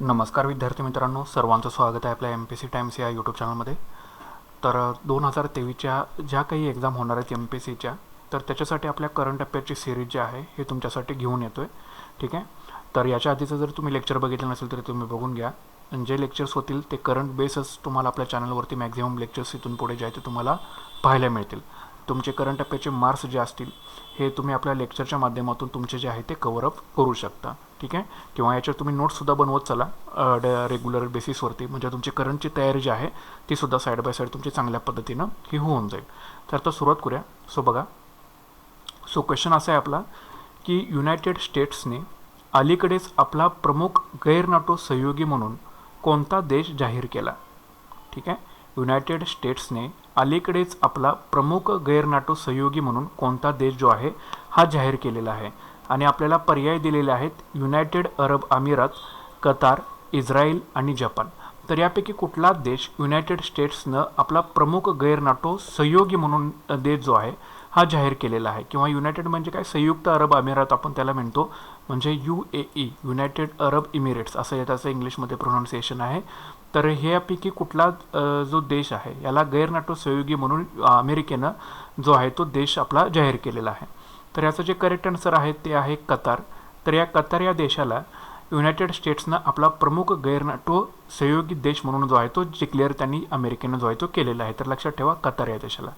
नमस्कार विद्यार्थी मित्रांनो, सर्वांचं स्वागत आहे आपल्या MPSC टाइम्स या यूट्यूब चॅनलमध्ये. तर 2023च्या ज्या काही एक्झाम होणार आहेत MPSCच्या, तर त्याच्यासाठी आपल्या करंट अफेअरची सिरीज जी आहे हे तुमच्यासाठी घेऊन येतो आहे. ठीक आहे. तर याच्या आधीचं जर तुम्ही लेक्चर बघितलं नसेल तर तुम्ही बघून घ्या. जे लेक्चर्स होतील ते करंट बेसच तुम्हाला आपल्या चॅनलवरती मॅक्झिमम लेक्चर्स इथून पुढे जे आहे ते तुम्हाला पाहायला मिळतील. तुमचे करंट अफेअरचे मार्क्स जे असतील हे तुम्ही आपल्या लेक्चरच्या माध्यमातून तुमचे जे आहे ते कव्हर अप करू शकता. ठीक आहे. किंवा याच्यावर तुम्ही नोट्ससुद्धा बनवत चला रेग्युलर बेसिसवरती, म्हणजे तुमची करंटची तयारी जी आहे ती सुद्धा साईड बाय साईड तुमची चांगल्या पद्धतीनं ही होऊन जाईल. तर आता सुरुवात करूया. बघा, क्वेश्चन असा आहे आपला की युनायटेड स्टेट्सने अलीकडेच आपला प्रमुख गैर नाटो सहयोगी म्हणून कोणता देश जाहीर केला. ठीक आहे. युनायटेड स्टेट्सने अलीकडेच आपला प्रमुख गैर नाटो सहयोगी म्हणून कोणता देश जो आहे हा जाहीर केलेला आहे. आणि आपल्याला पर्याय दिलेले आहेत युनायटेड अरब अमिरात, कतार, इस्रायल आणि जपान. तर यापैकी कुठला देश युनायटेड स्टेट्सनं आपला प्रमुख गैर नाटो सहयोगी म्हणून देश जो आहे हा जाहीर केलेला आहे. किंवा युनायटेड म्हणजे काय, संयुक्त अरब अमिरात आपण त्याला म्हणतो, म्हणजे UAE, युनायटेड अरब इमिरेट्स असं त्याचं इंग्लिशमध्ये प्रोनाऊन्सिएशन आहे. तर ह्यापैकी कुठला जो देश आहे याला गैर नाटो सहयोगी म्हणून अमेरिकेनं जो आहे तो देश आपला जाहीर केलेला आहे. तर याचं जे करेक्ट आन्सर आहे ते आहे कतार. तर या कतार या देशाला युनायटेड स्टेट्सनं आपला प्रमुख गैर नाटो सहयोगी देश म्हणून जो आहे तो डिक्लेअर त्यांनी अमेरिकेनं जो आहे तो केलेला आहे. तर लक्षात ठेवा कतार या देशाला.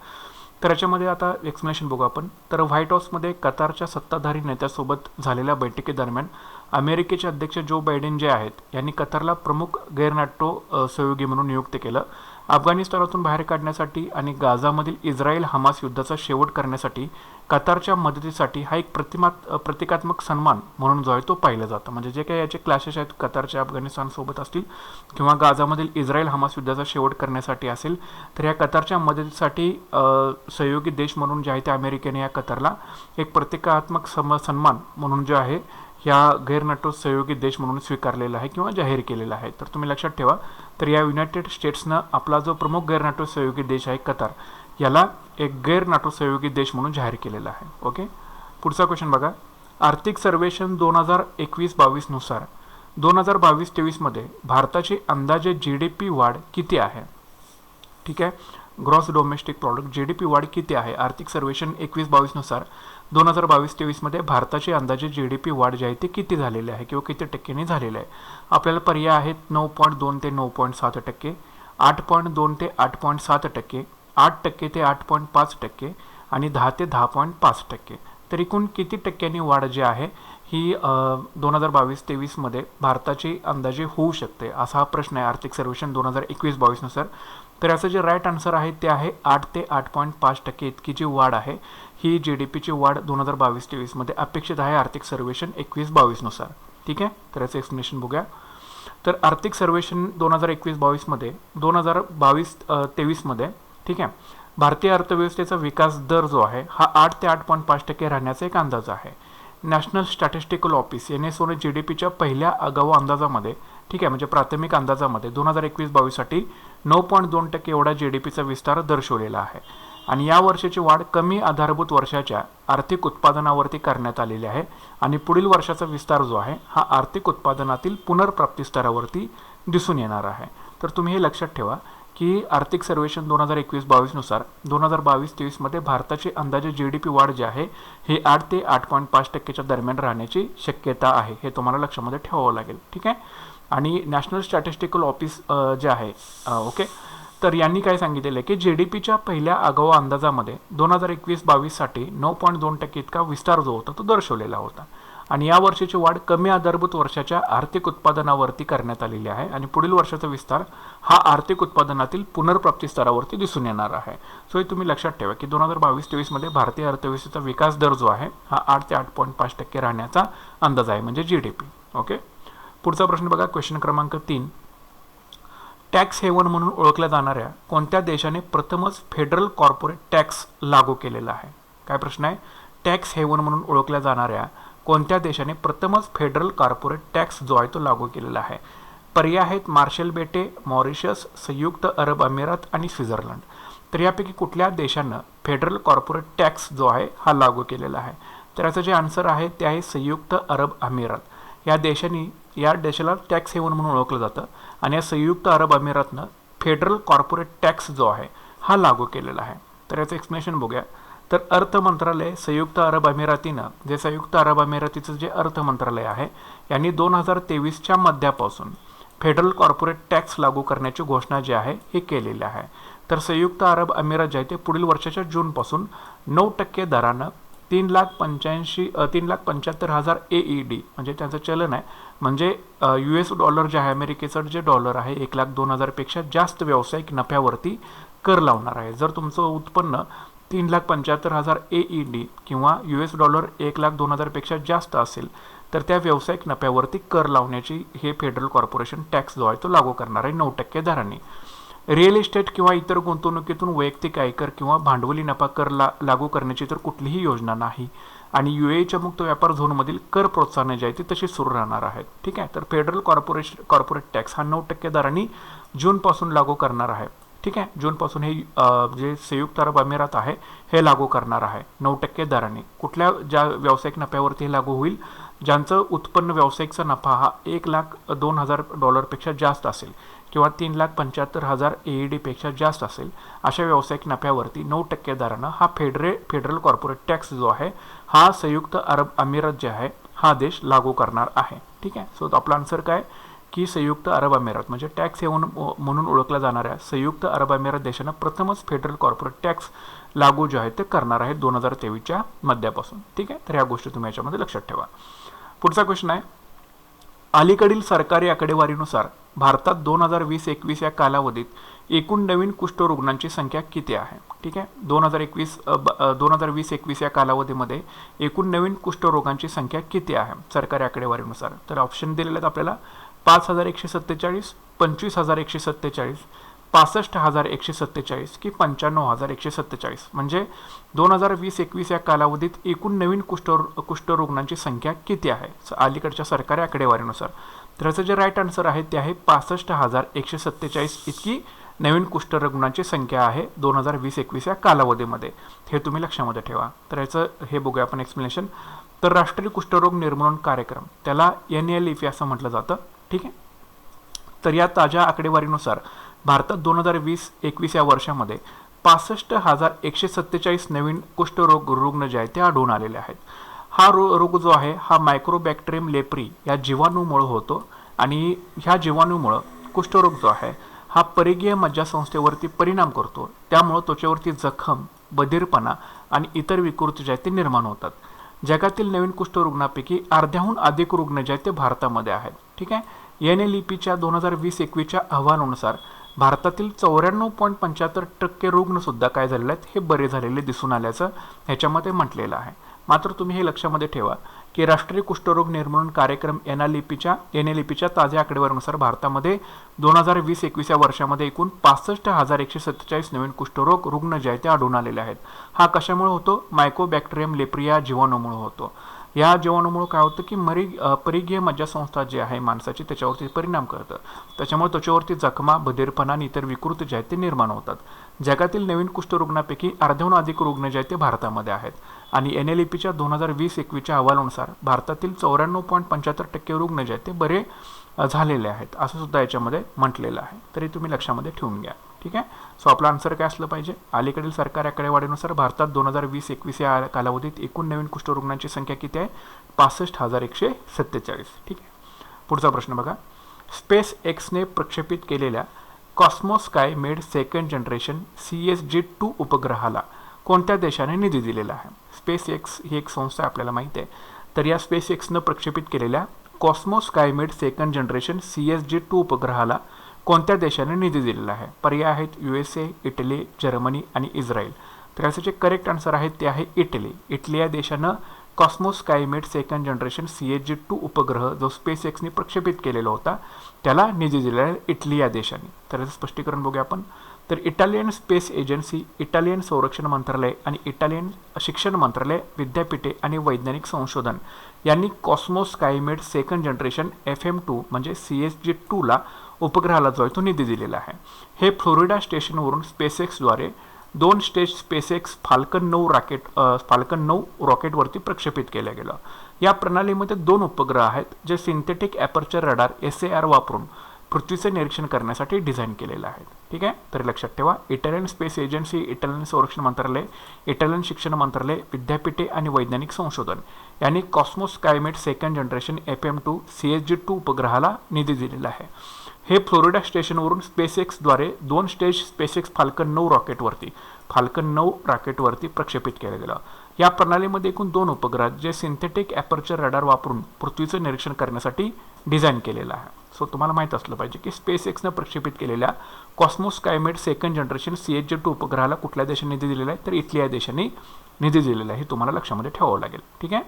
तर याच्यामध्ये आता एक्सप्लेनेशन बघू आपण. तर व्हाईट हाऊसमध्ये कतारच्या सत्ताधारी नेत्यासोबत झालेल्या बैठकीदरम्यान अमेरिकेचे अध्यक्ष जो बायडेन जे आहेत यांनी कतारला प्रमुख गैर नाटो सहयोगी म्हणून नियुक्त केलं. अफगाणिस्तानातून बाहेर काढण्यासाठी आणि गाझामधील इस्रायल हमास युद्धाचा शेवट करण्यासाठी कतारच्या मदतीसाठी हा एक प्रतिकात्मक सन्मान म्हणून जो आहे तो पाहिला जातं. म्हणजे जे काही याचे क्लॅशेस आहेत कतारच्या अफगाणिस्तानसोबत असतील किंवा गाझामधील इस्रायल हमास युद्धाचा शेवट करण्यासाठी असेल, तर या कतारच्या मदतीसाठी सहयोगी देश म्हणून जे आहे ते अमेरिकेने या कतारला एक प्रतिकात्मक सन्मान म्हणून जे आहे ह्या गैर नाटो सहयोगी देश म्हणून स्वीकारलेला आहे किंवा जाहीर केलेला आहे. तर तुम्ही लक्षात ठेवा. तर या युनायटेड स्टेट्सनं आपला जो प्रमुख गैर नाटो सहयोगी देश आहे कतार याला एक गैर नाटो सहयोगी देश म्हणून जाहीर केलेला आहे. ओके. पुढचा क्वेश्चन बघा. आर्थिक सर्वेक्षण 2021-22 नुसार 2022-23मध्ये भारताची अंदाजे GDP वाढ किती आहे. ठीक आहे. ग्रॉस डोमेस्टिक प्रॉडक्ट GDP वाढ किती आहे. आर्थिक सर्वेक्षण 21-22 नुसार 2022-23मध्ये भारताची अंदाजे GDP वाढ जी आहे ती किती झालेली आहे किंवा किती टक्क्यांनी झालेली आहे. आपल्याला पर्याय आहेत 9.2 ते 9.7%, 8.2 ते 8.7%, 8% ते 8.5% आणि 10 ते 10.5%. तर एकूण किती टक्क्यांनी वाढ जी आहे ही 2022-23मध्ये भारताची अंदाजे होऊ शकते असा हा प्रश्न आहे आर्थिक सर्वेक्षण 2021-22 नुसार. तर याचं जे राईट आन्सर आहे ते आहे 8 ते 8.5% इतकी जी वाढ आहे ही GDPची वाढ 2022-23मध्ये अपेक्षित आहे आर्थिक सर्वेक्षण 21-22 नुसार. ठीक आहे. तर याचं एक्सप्लेनेशन बघूया. तर आर्थिक सर्वेक्षण 2021-22मध्ये 2022-23मध्ये ठीक आहे भारतीय अर्थव्यवस्थेचा विकास दर जो आहे हा 8 ते 8.5% राहण्याचा एक अंदाज आहे. नॅशनल स्टॅटिस्टिकल ऑफिस NSOने GDPच्या पहिल्या आगाऊ अंदाजामध्ये ठीक आहे म्हणजे प्राथमिक अंदाजामध्ये 2021-22साठी 9.2% एवढा GDPचा विस्तार दर्शवलेला आहे. आणि या वर्षाची वाढ कमी आधारभूत वर्षाच्या आर्थिक उत्पादनावरती करण्यात आलेली आहे. आणि पुढील वर्षाचा विस्तार जो आहे हा आर्थिक उत्पादनातील पुनर्प्राप्ती स्तरावरती दिसून येणार आहे. तर तुम्ही हे लक्षात ठेवा की आर्थिक सर्वेक्षण 2021-22 नुसार 2022-23मध्ये भारताची अंदाजे GDP वाढ जी आहे हे 8 ते 8.5%च्या दरम्यान राहण्याची शक्यता आहे. हे तुम्हाला लक्षामध्ये ठेवावं लागेल. ठीक आहे. आणि नॅशनल स्टॅटिस्टिकल ऑफिस जे आहे ओके तर यांनी काय सांगितलेलं आहे की GDPच्या पहिल्या आगाऊ अंदाजामध्ये 2021-22साठी 9.2% इतका विस्तार जो होता तो दर्शवलेला होता. आणि या वर्षाची वाढ कमी आधारभूत वर्षाच्या आर्थिक उत्पादनावरती करण्यात आलेली आहे. आणि पुढील वर्षाचा विस्तार हा आर्थिक उत्पादनातील पुनर्प्राप्ती स्तरावरती दिसून येणार आहे. सो हे तुम्ही लक्षात ठेवा की 2022-23मध्ये भारतीय अर्थव्यवस्थेचा विकास दर जो आहे हा 8 ते 8.5% राहण्याचा अंदाज आहे म्हणजे GDP. ओके. पुढचा प्रश्न बघा. क्वेश्चन क्रमांक 3. टॅक्स हेवन म्हणून ओळखल्या जाणाऱ्या कोणत्या देशाने प्रथमच फेडरल कॉर्पोरेट टॅक्स लागू केलेला आहे. काय प्रश्न आहे. टॅक्स हेवन म्हणून ओळखल्या जाणाऱ्या कोणत्या देशाने प्रथमच फेडरल कॉर्पोरेट टॅक्स जो आहे तो लागू केलेला आहे. पर्याय आहेत मार्शल बेटे, मॉरिशस, संयुक्त अरब अमिरात आणि स्वित्झर्लंड. तर यापैकी कुठल्या देशानं फेडरल कॉर्पोरेट टॅक्स जो आहे हा लागू केलेला आहे. तर याचं जे आन्सर आहे ते आहे संयुक्त अरब अमिरात. या देशांनी या देशाला टॅक्स हेवन म्हणून ओळखलं जातं आणि या संयुक्त अरब अमिरातनं फेडरल कॉर्पोरेट टॅक्स जो आहे हा लागू केलेला आहे. तर याचं एक्सप्लेनेशन बघूया. तर अर्थ मंत्रालय संयुक्त अरब अमिरातीनं जे संयुक्त अरब अमिरातीचं जे अर्थ मंत्रालय आहे यांनी 2023च्या मध्यापासून फेडरल कॉर्पोरेट टॅक्स लागू करण्याची घोषणा जी आहे हे केलेली आहे. तर संयुक्त अरब अमिरात जे आहे ते पुढील वर्षाच्या जूनपासून 9% दरानं 3,75,000 AED म्हणजे त्यांचं चलन आहे, म्हणजे US डॉलर जे आहे अमेरिकेचं जे डॉलर आहे 1,02,000 पेक्षा जास्त व्यावसायिक नफ्यावरती कर लावणार आहे. जर तुमचं उत्पन्न 3,75,000 AED किंवा US डॉलर 1,02,000 पेक्षा जास्त असेल तर त्या व्यावसायिक नफ्यावरती कर लावण्याची हे फेडरल कॉर्पोरेशन टॅक्स जो आहे तो लागू करणार आहे 9% दराने. रिअल इस्टेट किंवा इतर गुंतवणुकीतून वैयक्तिक आयकर किंवा भांडवली नफा कर लागू करण्याची तर कुठलीही योजना नाही आणि UAEच्या मुक्त व्यापार झोनमधील कर प्रोत्साहने जे आहे ती तशी सुरू राहणार आहेत. ठीक आहे. तर फेडरल कॉर्पोरेट टॅक्स हा 9% दराने जूनपासून लागू करणार आहे. ठीक आहे. जूनपासून हे जे संयुक्त अरब अमिरात आहे हे लागू करणार आहे 9% दराने. कुठल्या ज्या व्यावसायिक नफ्यावरती हे लागू होईल, ज्यांचं उत्पन्न व्यावसायिकचा नफा हा 1,02,000 डॉलरपेक्षा जास्त असेल किंवा 3,75,000 AED पेक्षा जास्त असेल अशा व्यावसायिक नफ्यावरती 9% दरानं हा फेडरल कॉर्पोरेट टॅक्स जो आहे हा संयुक्त अरब अमिरात जे आहे हा देश लागू करणार आहे. ठीक आहे. सो आपला आन्सर काय की संयुक्त अरब अमिरात म्हणजे टॅक्स हेवन म्हणून ओळखल्या जाणाऱ्या संयुक्त अरब अमिरात देशानं प्रथमच फेडरल कॉर्पोरेट टॅक्स लागू जे आहे ते करणार आहे 2023च्या मध्यापासून. ठीक आहे. तर या गोष्टी तुम्ही याच्यामध्ये लक्षात ठेवा. पुढचा क्वेश्चन आहे, अलीकडील सरकारी आकडेवारीनुसार भारतात 2020-21 या कालावधीत एकूण नवीन कुष्ठरुग्णांची संख्या किती आहे? ठीक आहे. 2020-21 या कालावधीमध्ये एकूण नवीन कुष्ठरोगांची संख्या किती आहे सरकारी आकडेवारीनुसार? तर ऑप्शन दिलेले आहेत आपल्याला 5,147, 25,147, 65,147 की 95,147. म्हणजे 2020-21 या कालावधीत एकूण नवीन कुष्ठरुग्णांची संख्या किती आहे अलीकडच्या सरकारी आकडेवारीनुसार? तर याचं जे राईट आन्सर आहे ते आहे 65,147 इतकी नवीन कुष्ठरुग्णांची संख्या आहे 2020-21 या कालावधीमध्ये. हे तुम्ही लक्षामध्ये ठेवा. तर याचं हे बघूया आपण एक्सप्लेनेशन. तर राष्ट्रीय कुष्ठरोग निर्मूलन कार्यक्रम त्याला NLEP असं म्हटलं जातं. ठीक आहे. तर या ताज्या आकडेवारीनुसार भारतात 2020-21 या वर्षामध्ये 65,147 नवीन कुष्ठरोग रुग्ण जे आहेत ते आढळून आलेले आहेत. हा रोग जो आहे हा मायक्रोबॅक्टेरियम लेप्री या जीवाणूमुळे होतो आणि ह्या जीवाणूमुळे कुष्ठरोग जो आहे हा परिघीय मज्जासंस्थेवरती परिणाम करतो. त्यामुळे त्वचेवरती जखम, बधीरपणा आणि इतर विकृती जे आहेत ते निर्माण होतात. जगातील नवीन कुष्ठरुग्णांपैकी अर्ध्याहून अधिक रुग्ण जे आहेत ते भारतामध्ये आहेत. ठीक आहे. NLEPच्या 2020-21च्या अहवालानुसार भारतातील 94.75% रुग्ण सुद्धा काय झालेले आहेत हे बरे झालेले दिसून आल्याचं ह्याच्यामध्ये म्हटलेलं आहे. मात्र तुम्ही हे लक्षामध्ये ठेवा की राष्ट्रीय कुष्ठरोग निर्मूलन कार्यक्रम NLEPच्या ताज्या आकडेवारीनुसार भारतामध्ये 2020-21 या वर्षामध्ये एकूण 65,147 नवीन कुष्ठरोग रुग्ण जे आहेत ते आढळून आलेले आहेत. हा कशामुळे होतो? मायक्रोबॅक्टेरियम लेप्री या जीवाणूमुळे होतो. या जीवाणूमुळे काय होतं की परिघीय मज्जासंस्था जी आहे माणसाची त्याच्यावरती परिणाम करतं. त्याच्यामुळे त्वचेवरती जखमा, बधीरपणा आणि इतर विकृती जे आहेत ते निर्माण होतात. जगातील नवीन कुष्ठरुग्णांपैकी अर्ध्याहून अधिक रुग्ण जे आहेत ते भारतामध्ये आहेत आणि NLEPच्या 2020-21च्या अहवालानुसार भारतातील 94.75% रुग्ण जे आहेत ते बरे झालेले आहेत असं सुद्धा याच्यामध्ये म्हटलेलं आहे. तरी तुम्ही लक्षामध्ये ठेवून घ्या. ठीक आहे. सो आपला आन्सर काय असलं पाहिजे? अलीकडील सरकारी आकडेवारीनुसार भारतात 2020-21 या कालावधीत एकूण नवीन कुष्ठरुग्णांची संख्या किती आहे? 65,147. ठीक आहे. पुढचा प्रश्न बघा, स्पेस एक्सने प्रक्षेपित केलेल्या Cosmos sky made second generation CSG-2 उपग्रहाला कोणत्या देशाने निधी दिलेला आहे? स्पेस एक्स ही एक संस्था आपल्याला माहिती आहे. तर या स्पेस एक्सनं प्रक्षेपित केलेल्या Cosmos sky made second generation CSG-2 उपग्रहाला कोणत्या देशाने निधी दिलेला आहे? पर्याय आहेत USA, इटली, जर्मनी आणि इस्रायल. तर याचे जे करेक्ट आन्सर आहे ते आहे इटली. इटली या देशानं Cosmos Skymet second generation CSG-2 उपग्रह जो स्पेस एक्सने प्रक्षेपित केलेला होता त्याला निधी दिलेला आहे इटली या देशाने. तर याचं स्पष्टीकरण बघूया आपण. तर इटालियन स्पेस एजन्सी, इटालियन संरक्षण मंत्रालय आणि इटालियन शिक्षण मंत्रालय, विद्यापीठे आणि वैज्ञानिक संशोधन यांनी Cosmos Skymet second generation FM-2 म्हणजे CSG-2 ला उपग्रहाला जो आहे तो निधी दिलेला आहे. हे फ्लोरिडा स्टेशनवरून स्पेसएक्सद्वारे 2 स्टेज स्पेसएक्स फाल्कन 9 रॉकेटवरती प्रक्षेपित केलं गेलं. या प्रणालीमध्ये 2 उपग्रह आहेत जे सिंथेटिक ॲपर्चर रडार SAR वापरून पृथ्वीचे निरीक्षण करण्यासाठी डिझाईन केलेले आहेत. ठीक आहे, तर लक्षात ठेवा, इटालियन स्पेस एजन्सी, इटालियन संरक्षण मंत्रालय, इटालियन शिक्षण मंत्रालय, विद्यापीठे आणि वैज्ञानिक संशोधन यांनी Cosmos Skymet second generation FM2 CSG-2 उपग्रहाला निधी दिलेला आहे. हे फ्लोरिडा स्टेशनवरून SpaceXद्वारे 2 स्टेज SpaceX फाल्कन 9 रॉकेटवरती प्रक्षेपित केलं गेलं. या प्रणालीमध्ये एकूण 2 उपग्रह जे सिंथेटिक ॲपर्चर रडार वापरून पृथ्वीचं निरीक्षण करण्यासाठी डिझाईन केलेलं आहे. सो तुम्हाला माहीत असलं पाहिजे की SpaceXनं प्रक्षेपित केलेल्या Cosmos Skymet second generation CSG-2 उपग्रहाला कुठल्या देशाने निधी दिलेला आहे, तर इटली या देशाने निधी दिलेला आहे. हे तुम्हाला लक्षामध्ये ठेवावं लागेल. ठीक आहे,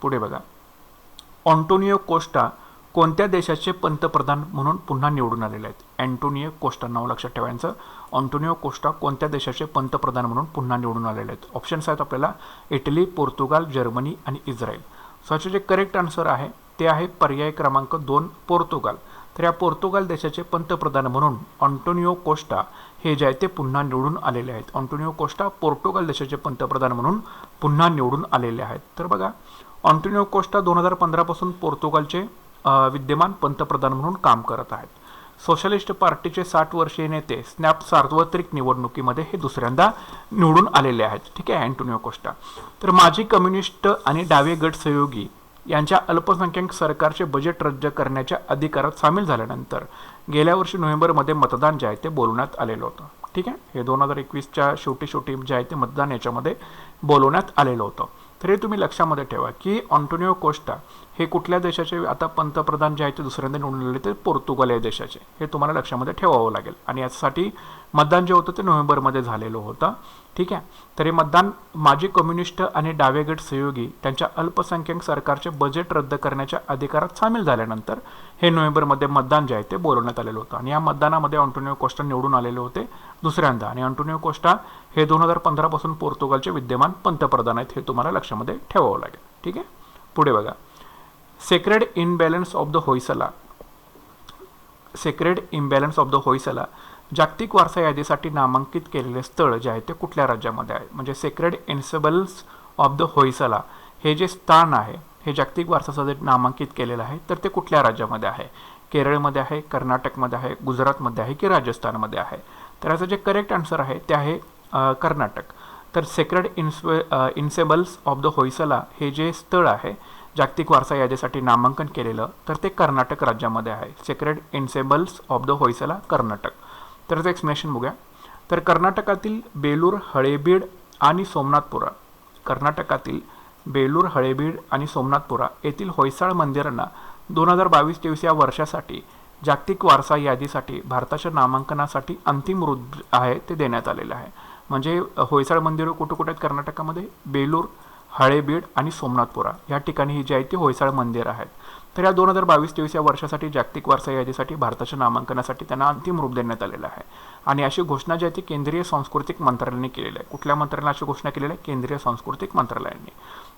पुढे बघा. अँटोनियो कोस्टा कोणत्या देशाचे पंतप्रधान म्हणून पुन्हा निवडून आलेले आहेत? अँटोनियो कोस्टा नाव लक्षात ठेवायचं. अँटोनियो कोस्टा कोणत्या देशाचे पंतप्रधान म्हणून पुन्हा निवडून आलेले आहेत? ऑप्शन्स आहेत आपल्याला इटली, पोर्तुगाल, जर्मनी आणि इस्रायल. सो याचे जे करेक्ट आन्सर आहे ते आहे पर्याय क्रमांक 2 पोर्तुगाल. तर या पोर्तुगाल देशाचे पंतप्रधान म्हणून अँटोनियो कोस्टा हे जे आहे ते पुन्हा निवडून आलेले आहेत. अँटोनियो कोस्टा पोर्तुगाल देशाचे पंतप्रधान म्हणून पुन्हा निवडून आलेले आहेत. तर बघा, अँटोनियो कोस्टा 2015 पासून पोर्तुगालचे विद्यमान पंतप्रधान म्हणून काम करत आहेत. सोशलिस्ट पार्टीचे 60 वर्षीय नेते स्नॅप सार्वत्रिक निवडणुकीमध्ये हे दुसऱ्यांदा निवडून आलेले आहेत. ठीक आहे, अँटोनियो कोस्टा. तर माजी कम्युनिस्ट आणि डावे गट सहयोगी यांच्या अल्पसंख्याक सरकारचे बजेट रद्द करण्याच्या अधिकारात सामील झाल्यानंतर गेल्या वर्षी नोव्हेंबरमध्ये मतदान जे आहे ते बोलवण्यात आलेलं होतं. ठीक आहे, हे 2021च्या शेवटी जे आहे ते मतदान याच्यामध्ये बोलवण्यात आलेलं होतं. तर हे तुम्ही लक्षामध्ये ठेवा की अँटोनियो कोस्टा हे कुठल्या देशाचे आता पंतप्रधान जे आहे ते दुसऱ्यांदा निवडून आले ते पोर्तुगाल या देशाचे. हे तुम्हाला लक्षामध्ये ठेवावं लागेल. आणि यासाठी मतदान जे होतं ते नोव्हेंबरमध्ये झालेलं होतं. ठीक आहे, तर हे मतदान माजी कम्युनिस्ट आणि डावे गट सहयोगी त्यांच्या अल्पसंख्याक सरकारचे बजेट रद्द करण्याच्या अधिकारात सामील झाल्यानंतर हे नोव्हेंबरमध्ये मतदान जे आहे ते बोलवण्यात आलेलं होतं. आणि या मतदानामध्ये अँटोनियो कोस्टा निवडून आलेले होते दुसऱ्यांदा. आणि अँटोनियो कोस्टा हे 2015 पासून पोर्तुगालचे विद्यमान पंतप्रधान आहेत. हे तुम्हाला लक्षामध्ये ठेवावं लागेल. ठीक आहे, पुढे बघा. Sacred imbalance of the Hoysala जागतिक वारसा यादीसाठी नामांकित केलेले स्थळ जे आहे ते कुठल्या राज्यामध्ये आहे? म्हणजे sacred ensembles of the Hoysala हे जे स्थान आहे हे जागतिक वारसासाठी नामांकित केलेलं आहे, तर ते कुठल्या राज्यामध्ये आहे? केरळमध्ये आहे, कर्नाटकमध्ये आहे, गुजरातमध्ये आहे की राजस्थानमध्ये आहे? तर याचं जे करेक्ट आन्सर आहे ते आहे कर्नाटक. तर sacred ensembles of the Hoysala हे जे स्थळ आहे जागतिक वारसा यादीसाठी नामांकन केलेलं, तर ते कर्नाटक राज्यामध्ये आहे. Sacred ensembles of the Hoysala, Karnataka. तर त्याचं एक्सप्लेनेशन बघूया. तर कर्नाटकातील बेलूर, हळेबीड आणि सोमनाथपुरा येथील होयसाळ मंदिरांना 2022-23 या वर्षासाठी जागतिक वारसा यादीसाठी भारताच्या नामांकनासाठी अंतिम रूप आहे ते देण्यात आलेलं आहे. म्हणजे होयसाळ मंदिरं कुठं कुठे आहेत कर्नाटकामध्ये? बेलूर, हळेबीड आणि सोमनाथपुरा या ठिकाणी ही जी आहे ती होयसाळ मंदिर आहेत. तर या 2022-23 या वर्षासाठी जागतिक वारसा यादीसाठी भारताच्या नामांकनासाठी त्यांना अंतिम रूप देण्यात आलेलं आहे. आणि अशी घोषणा जी आहे ती केंद्रीय सांस्कृतिक मंत्रालयाने केलेली आहे. कुठल्या मंत्रालयाने अशी घोषणा केलेली आहे? केंद्रीय सांस्कृतिक मंत्रालयाने.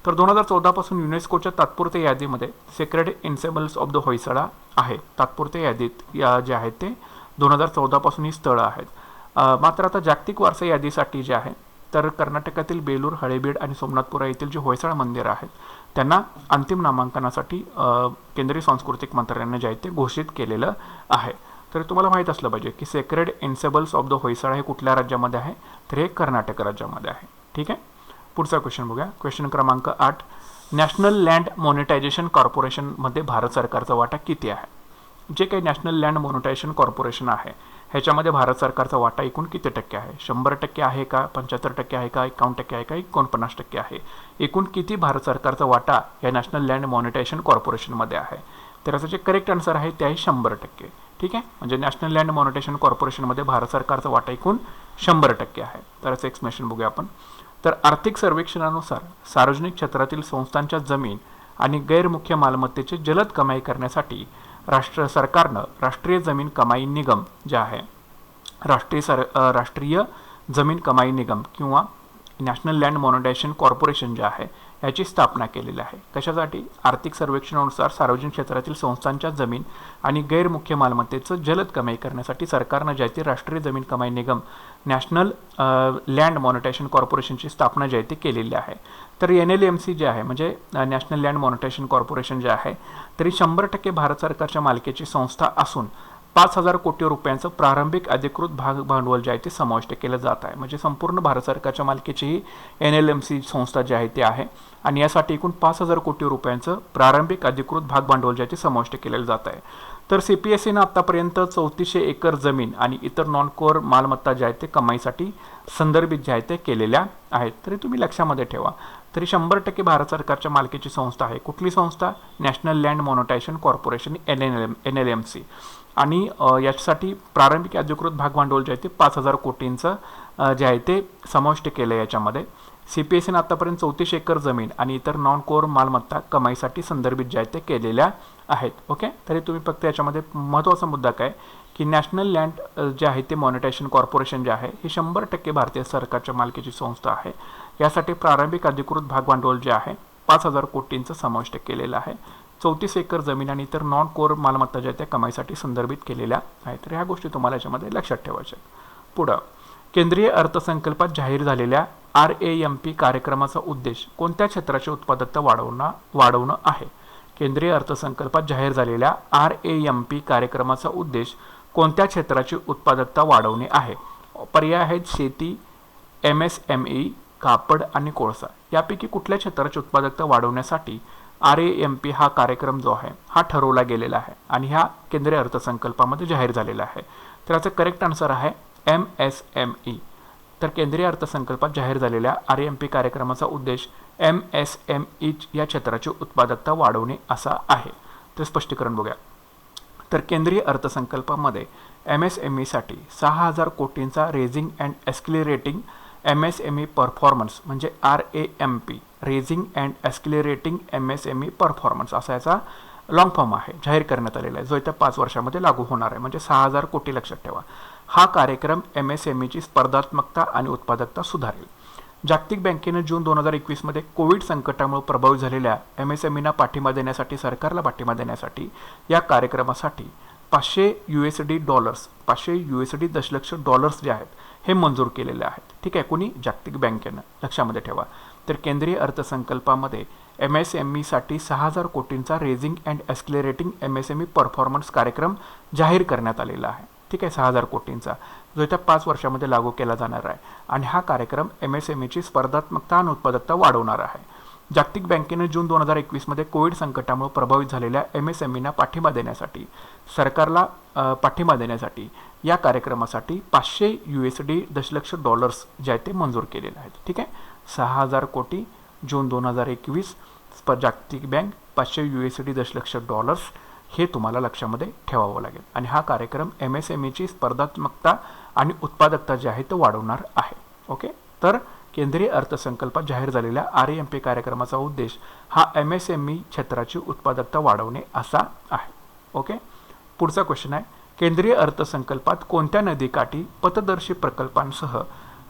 तर 2014 पासून युनेस्कोच्या तात्पुरत्या यादीमध्ये सेक्रेड इन्सेबल्स ऑफ द होयसळा आहे. तात्पुरत्या यादीत जे आहेत ते 2014 पासून ही स्थळं आहेत. मात्र आता जागतिक वारसा यादीसाठी जे आहे तर कर्नाटकातील बेलूर, हळेबीड आणि सोमनाथपुरा येथील जे होयसाळ मंदिरं आहेत त्यांना अंतिम नामांकनासाठी केंद्रीय सांस्कृतिक मंत्रालयाने जे आहे ते घोषित केलेलं आहे. तर तुम्हाला माहीत असलं पाहिजे की सेक्रेड इन्सेबल्स ऑफ द होयसाळा हे कुठल्या राज्यामध्ये आहे? तर हे कर्नाटक राज्यामध्ये आहे. ठीक आहे, पुढचा क्वेश्चन बघूया. क्वेश्चन क्रमांक 8. नॅशनल लँड मॉनिटायझेशन कॉर्पोरेशनमध्ये भारत सरकारचा वाटा किती आहे? जे काही नॅशनल लँड मॉनिटायझेशन कॉर्पोरेशन आहे ह्याच्यामध्ये भारत सरकारचा वाटा एकूण किती टक्के आहे? 100% आहे का? 75% आहे का? 51% आहे का? 49% आहे? एकूण किती भारत सरकारचा वाटा या नॅशनल लँड मॉनिटायझेशन कॉर्पोरेशनमध्ये आहे? तर याचं जे करेक्ट आन्सर आहे ते आहे 100%. ठीक आहे, म्हणजे नॅशनल लँड मॉनिटायझेशन कॉर्पोरेशनमध्ये भारत सरकारचा वाटा एकूण 100% आहे. तर याचं एक्सप्लेनेशन बघूया आपण. तर आर्थिक सर्वेक्षणानुसार सार्वजनिक क्षेत्रातील संस्थांच्या जमीन आणि गैरमुख्य मालमत्तेचे जलद कमाई करण्यासाठी सरकारनं राष्ट्रीय जमीन कमाई निगम जे आहे राष्ट्रीय जमीन कमाई निगम किंवा नॅशनल लँड मॉनिटायझेशन कॉर्पोरेशन जे आहे याची स्थापना केलेली आहे. कशासाठी? आर्थिक सर्वेक्षणानुसार सार्वजनिक क्षेत्रातील संस्थांच्या जमीन आणि गैरमुख्य मालमत्तेचं जलद कमाई करण्यासाठी सरकारनं जे आहे ते राष्ट्रीय जमीन कमाई निगम नॅशनल लँड मॉनिटायझेशन कॉर्पोरेशनची स्थापना जी आहे ती केलेली आहे. तर NLMC जे आहे म्हणजे नॅशनल लँड मॉनिटायझेशन कॉर्पोरेशन जे आहे तरी 100% भारत सरकारच्या मालकीची संस्था असून 5,000 कोटी रुपयांचं प्रारंभिक अधिकृत भांडवल जे आहे ते समाविष्ट केलं जात आहे. म्हणजे संपूर्ण भारत सरकारच्या मालकीची ही NLMC संस्था जी आहे ती आहे आणि यासाठी एकूण 5,000 कोटी रुपयांचं प्रारंभिक अधिकृत भागभांडवल जे आहे ते समाविष्ट केलेलं जात आहे. तर CPSEनं आतापर्यंत 3400 एकर जमीन आणि इतर नॉन कोअर मालमत्ता ज्या आहेत ते कमाईसाठी संदर्भित ज्या आहेत ते केलेल्या आहेत. तरी तुम्ही लक्षामध्ये ठेवा. तरी 100% भारत सरकारच्या मालकीची संस्था आहे. कुठली संस्था? National land monetization corporation NLMC. आणि याच्यासाठी प्रारंभिक अधिकृत भागभांडवल जे आहे ते 5,000 कोटींचं जे आहे ते समाविष्ट केलं आहे याच्यामध्ये. CPSEनं आतापर्यंत 3400 एकर जमीन आणि इतर नॉन कोअर मालमत्ता कमाईसाठी संदर्भित जे आहेत ते केलेल्या आहेत. ओके. तरी तुम्ही फक्त याच्यामध्ये महत्त्वाचा मुद्दा काय की नॅशनल लँड जे आहे ते मॉनिटायझेशन कॉर्पोरेशन जे आहे हे 100% भारतीय सरकारच्या मालकीची संस्था आहे. यासाठी प्रारंभिक अधिकृत भागभांडवल जे आहे 5,000 कोटींचं समाविष्ट केलेलं आहे. 34 एकर जमीन आणि इतर नॉन कोअर मालमत्ता ज्या त्या कमाईसाठी संदर्भित केलेल्या आहेत. तर ह्या गोष्टी तुम्हाला याच्यामध्ये लक्षात ठेवायच्या. पुढं केंद्रीय अर्थसंकल्पात जाहीर झालेल्या RAMP कार्यक्रमाचा उद्देश कोणत्या क्षेत्राची उत्पादकता वाढवणं आहे? केंद्रीय अर्थसंकल्पात जाहीर झालेल्या RAMP कार्यक्रमाचा उद्देश कोणत्या क्षेत्राची उत्पादकता वाढवणे आहे? पर्याय आहेत शेती, MSME, कापड आणि कोळसा. यापैकी कुठल्या क्षेत्राची उत्पादकता वाढवण्यासाठी RAMP हा कार्यक्रम जो आहे हा ठरवला गेलेला आहे आणि ह्या केंद्रीय अर्थसंकल्पामध्ये जाहीर झालेला आहे. तर याचं करेक्ट आन्सर आहे MSME. तर केंद्रीय अर्थसंकल्पात जाहीर झालेल्या RAMP कार्यक्रमाचा उद्देश MSME या क्षेत्राची उत्पादकता वाढवणे असा आहे. तर स्पष्टीकरण बघूया. तर केंद्रीय अर्थसंकल्पामध्ये MSME साठी 6,000 कोटींचा raising and accelerating MSME performance म्हणजे RAMP raising and accelerating MSME performance असा याचा लॉंग फॉर्म आहे जाहीर करण्यात आलेला आहे जो येत्या 5 वर्षामध्ये लागू होणार आहे. म्हणजे 6,000 कोटी लक्षात ठेवा. हा कार्यक्रम MSMEची स्पर्धात्मकता आणि उत्पादकता सुधारेल. जागतिक बँकेने जून 2021 मध्ये कोविड संकटामुळे प्रभावित झालेल्या MSMEना पाठिंबा देण्यासाठी सरकारला पाठिंबा देण्यासाठी या कार्यक्रमासाठी $500 दशलक्ष डॉलर्स जे आहेत हे मंजूर केलेले आहेत. ठीक आहे. कोणी? जागतिक बँकेनं. लक्षामध्ये ठेवा. तर केंद्रीय अर्थसंकल्पामध्ये MSMEसाठी 6,000 कोटींचा raising and accelerating MSME performance कार्यक्रम जाहीर करण्यात आलेला आहे. ठीक आहे. 6,000 कोटींचा जो येत्या 5 वर्षामध्ये लागू केला जाणार आहे आणि हा कार्यक्रम MSMEची स्पर्धात्मकता आणि उत्पादकता वाढवणार आहे. जागतिक बँकेने जून 2021 मध्ये कोविड संकटामुळे प्रभावित झालेल्या MSMEना पाठिंबा देण्यासाठी सरकारला पाठिंबा देण्यासाठी या कार्यक्रमासाठी $500 दशलक्ष डॉलर्स जे आहेत ते मंजूर केलेले आहेत. ठीक आहे. 6,000 कोटी जून 2021 जागतिक बँक $500 दशलक्ष डॉलर्स हे तुम्हाला लक्षामध्ये ठेवावं लागेल आणि हा कार्यक्रम MSMEची स्पर्धात्मकता आणि उत्पादकता जे आहे ते वाढवणार आहे. ओके. तर केंद्रीय अर्थसंकल्पात जाहीर झालेल्या RAMP कार्यक्रमाचा उद्देश हा MSME क्षेत्राची उत्पादकता वाढवणे असा आहे. ओके. पुढचा क्वेश्चन आहे केंद्रीय अर्थसंकल्पात कोणत्या नदीकाठी पथदर्शी प्रकल्पांसह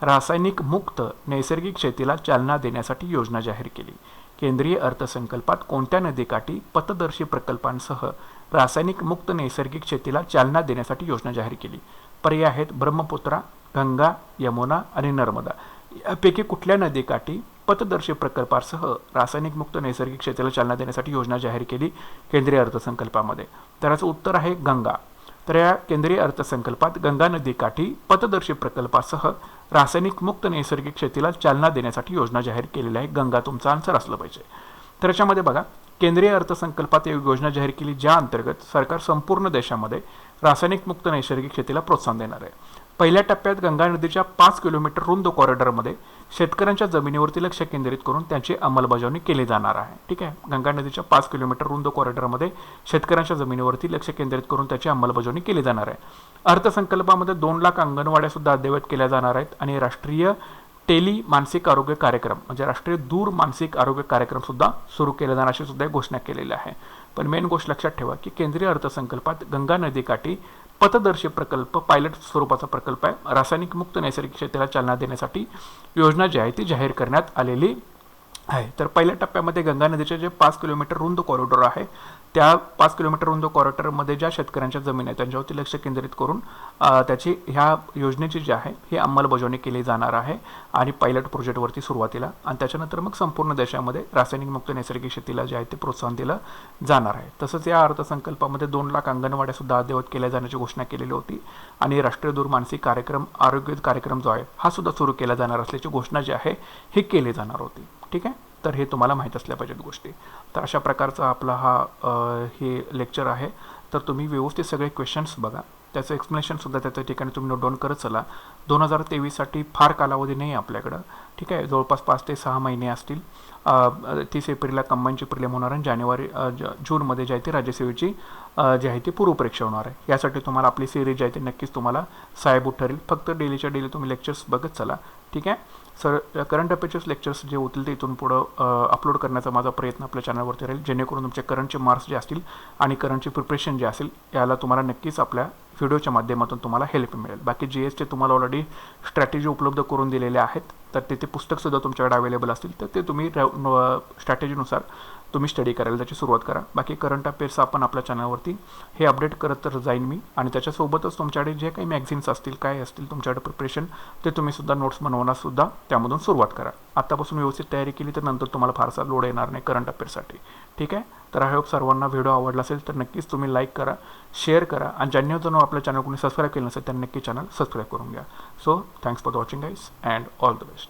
रासायनिक मुक्त नैसर्गिक शेतीला चालना देण्यासाठी योजना जाहीर केली? केंद्रीय अर्थसंकल्पात कोणत्या नदीकाठी पथदर्शी प्रकल्पांसह रासायनिक मुक्त नैसर्गिक शेतीला चालना देण्यासाठी योजना जाहीर केली? पर्याय आहेत ब्रह्मपुत्रा, गंगा, यमुना आणि नर्मदा. यापैकी कुठल्या नदीकाठी पथदर्शी प्रकल्पासह रासायनिक मुक्त नैसर्गिक शेतीला चालना देण्यासाठी योजना जाहीर केली केंद्रीय अर्थसंकल्पामध्ये? तर याचं उत्तर आहे गंगा. तर या केंद्रीय अर्थसंकल्पात गंगा नदीकाठी पथदर्शी प्रकल्पासह रासायनिक मुक्त नैसर्गिक शेतीला चालना देण्यासाठी योजना जाहीर केलेली आहे. गंगा तुमचा आन्सर असलं पाहिजे. तर याच्यामध्ये बघा केंद्रीय अर्थसंकल्पात एक योजना जाहीर केली ज्या अंतर्गत सरकार संपूर्ण देशामध्ये रासायनिक मुक्त नैसर्गिक शेतीला प्रोत्साहन देणार आहे. पहिल्या टप्प्यात गंगा नदीच्या 5 किलोमीटर रुंद कॉरिडॉरमध्ये शेतकऱ्यांच्या जमिनीवरती लक्ष केंद्रित करून त्यांची अंमलबजावणी केली जाणार आहे. ठीक आहे. गंगा नदीच्या 5 किलोमीटर रुंद कॉरिडॉरमध्ये शेतकऱ्यांच्या जमिनीवरती लक्ष केंद्रित करून त्याची अंमलबजावणी केली जाणार आहे. अर्थसंकल्पामध्ये 2 लाख अंगणवाड्या सुद्धा अद्ययावत केल्या जाणार आहेत आणि राष्ट्रीय टेली मानसिक आरोग्य कार्यक्रम म्हणजे राष्ट्रीय दूर मानसिक आरोग्य कार्यक्रम सुद्धा सुरू केला जाणार अशी सुद्धा घोषणा केलेली आहे. पण मेन गोष्ट लक्षात ठेवा की केंद्रीय अर्थसंकल्पात गंगा नदीकाठी पथदर्शी प्रकल्प पायलट स्वरूपाचा प्रकल्प आहे. रासायनिक मुक्त नैसर्गिक शेतीला चालना देण्यासाठी योजना जी आहे ती जाहीर करण्यात आलेली आहे. तर पहिल्या टप्प्यामध्ये गंगा नदीचे जे 5 किलोमीटर रुंद कॉरिडॉर आहे, त्या 5 किलोमीटर रुंद कॉरिडॉरमध्ये ज्या शेतकऱ्यांच्या जमीन आहे त्यांच्यावरती लक्ष केंद्रित करून त्याची ह्या योजनेची जी आहे ही अंमलबजावणी केली जाणार आहे आणि पायलट प्रोजेक्टवरती सुरुवातीला, आणि त्याच्यानंतर मग संपूर्ण देशामध्ये रासायनिक मुक्त नैसर्गिक शेतीला जे आहे ते प्रोत्साहन दिलं जाणार आहे. तसंच या अर्थसंकल्पामध्ये 2 लाख अंगणवाड्यासुद्धा अद्ययावत केल्या जाण्याची घोषणा केलेली होती आणि राष्ट्रीय दूर मानसिक कार्यक्रम आरोग्य कार्यक्रम जो आहे हा सुद्धा सुरू केला जाणार असल्याची घोषणा जी आहे ही केली जाणार होती. ठीक आहे, तर हे तुम्हाला माहीत असल्या पाहिजेत गोष्टी. तर अशा प्रकारचा आपला हा हे लेक्चर आहे. तर तुम्ही व्यवस्थित सगळे क्वेश्चन्स बघा, त्याचं एक्सप्लेनेशनसुद्धा त्याच्या ठिकाणी तुम्ही नोट डाऊन करत चला. 2023साठी फार कालावधी नाही आहे आपल्याकडं. ठीक आहे, जवळपास 5 ते 6 महिने असतील. 30 एप्रिलला कंबाईनची प्रिलिम होणार आहे, जानेवारी जूनमध्ये जे आहे ते राज्यसेवेची जी आहे ती पूर्वपरीक्षा होणार आहे. यासाठी तुम्हाला आपली सिरीज जी आहे ती नक्कीच तुम्हाला साहेबूत ठरेल. फक्त डेलीच्या डेली तुम्ही लेक्चर्स बघत चला. ठीक आहे सर, करंट अफेअर्सचे लेक्चर्स जे होतील ते इथून पुढं अपलोड करण्याचा माझा प्रयत्न आपल्या चॅनलवरती राहील, जेणेकरून तुमचे करंटचे मार्क्स जे असतील आणि करंटची प्रिपरेशन जे असेल याला तुम्हाला नक्कीच आपल्या व्हिडिओच्या माध्यमातून तुम्हाला हेल्प मिळेल. बाकी GSचे तुम्हाला ऑलरेडी स्ट्रॅटेजी उपलब्ध करून दिलेले आहेत, तर ते पुस्तकसुद्धा तुमच्याकडे अवेलेबल असतील, तर ते तुम्ही स्ट्रॅटेजीनुसार तुम्ही स्टडी करायला त्याची सुरुवात करा. बाकी करंट अफेअर्स आपण आपल्या चॅनलवरती हे अपडेट करत तर जाईन मी, आणि त्याच्यासोबतच तुमच्याकडे जे काही मॅगझिन्स असतील काय असतील तुमच्याकडे प्रिपरेशन, ते तुम्ही सुद्धा नोट्स बनवण्यासुद्धा त्यामधून सुरुवात करा. आत्तापासून व्यवस्थित तयारी केली तर नंतर तुम्हाला फारसा लोड येणार नाही करंट अफेअर्ससाठी. ठीक आहे, तर आय होप सर्वांना व्हिडिओ आवडला असेल तर नक्कीच तुम्ही लाईक करा, शेअर करा, आणि ज्यांनी जर आपल्या चॅनल कोणी सबस्क्राईब केलं नसेल त्यांनी नक्की चॅनल सबस्क्राईब करून घ्या. So thanks for watching guys and all the best.